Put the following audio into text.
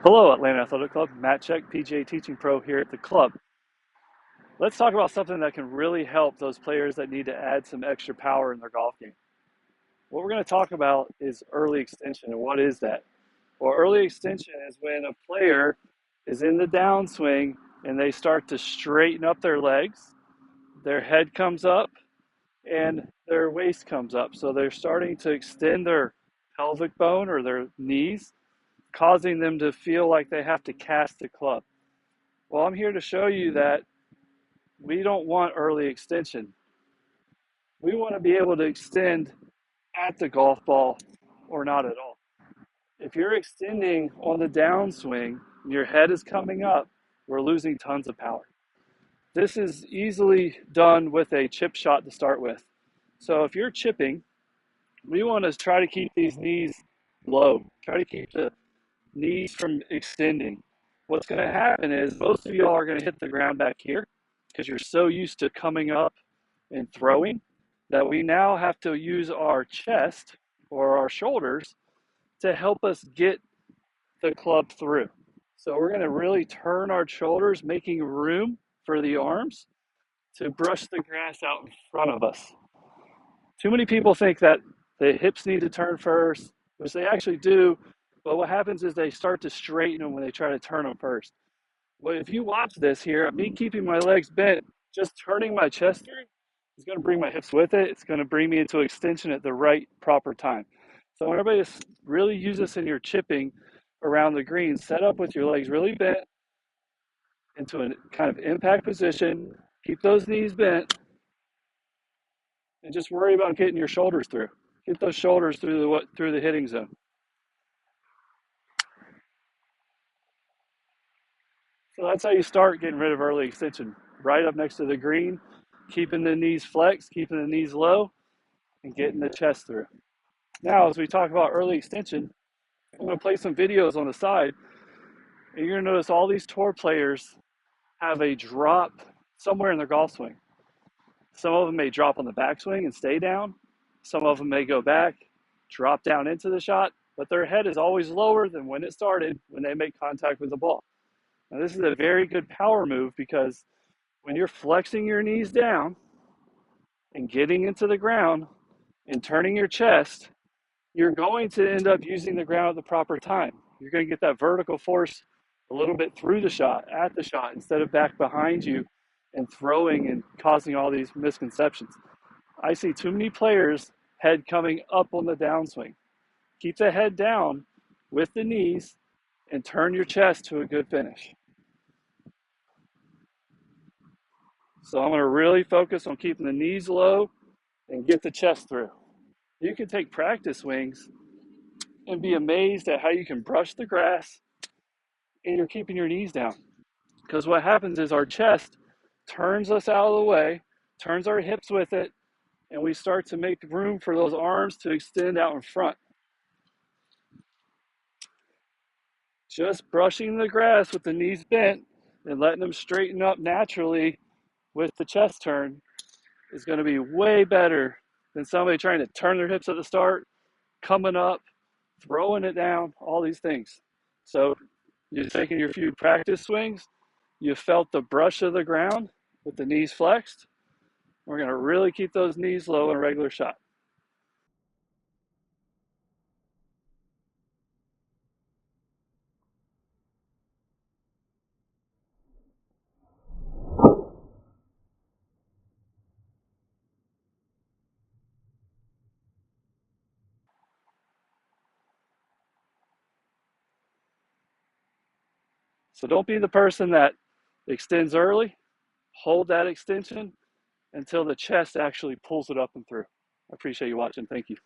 Hello, Atlanta Athletic Club. Matt Check, PGA Teaching Pro here at the club. Let's talk about something that can really help those players that need to add some extra power in their golf game. What we're going to talk about is early extension. And what is that? Well, early extension is when a player is in the downswing and they start to straighten up their legs, their head comes up, and their waist comes up. So they're starting to extend their pelvic bone or their knees, causing them to feel like they have to cast the club. Well, I'm here to show you that we don't want early extension. We want to be able to extend at the golf ball or not at all. If you're extending on the downswing and your head is coming up, we're losing tons of power. This is easily done with a chip shot to start with. So if you're chipping, we want to try to keep these knees low. Try to keep the knees from extending. What's going to happen is most of y'all are going to hit the ground back here because you're so used to coming up and throwing that we now have to use our chest or our shoulders to help us get the club through. So we're going to really turn our shoulders, making room for the arms to brush the grass out in front of us. Too many people think that the hips need to turn first, which they actually do, but what happens is they start to straighten them when they try to turn them first. Well, if you watch this here, me keeping my legs bent, just turning my chest through is going to bring my hips with it. It's going to bring me into extension at the right proper time. So I want everybody to really use this in your chipping around the green. Set up with your legs really bent into a kind of impact position. Keep those knees bent and just worry about getting your shoulders through. Get those shoulders through the hitting zone. So that's how you start getting rid of early extension. Right up next to the green, keeping the knees flexed, keeping the knees low, and getting the chest through. Now, as we talk about early extension, I'm going to play some videos on the side, and you're going to notice all these tour players have a drop somewhere in their golf swing. Some of them may drop on the backswing and stay down. Some of them may go back, drop down into the shot, but their head is always lower than when it started when they make contact with the ball. Now, this is a very good power move because when you're flexing your knees down and getting into the ground and turning your chest, you're going to end up using the ground at the proper time. You're going to get that vertical force a little bit through the shot, at the shot, instead of back behind you and throwing and causing all these misconceptions. I see too many players' head coming up on the downswing. Keep the head down with the knees and turn your chest to a good finish. So I'm going to really focus on keeping the knees low and get the chest through. You can take practice swings and be amazed at how you can brush the grass and you're keeping your knees down. Because what happens is our chest turns us out of the way, turns our hips with it, and we start to make room for those arms to extend out in front. Just brushing the grass with the knees bent and letting them straighten up naturally with the chest turn is going to be way better than somebody trying to turn their hips at the start, coming up, throwing it down, all these things. So you're taking your few practice swings, you felt the brush of the ground with the knees flexed. We're going to really keep those knees low in a regular shot. So don't be the person that extends early. Hold that extension until the chest actually pulls it up and through. I appreciate you watching. Thank you.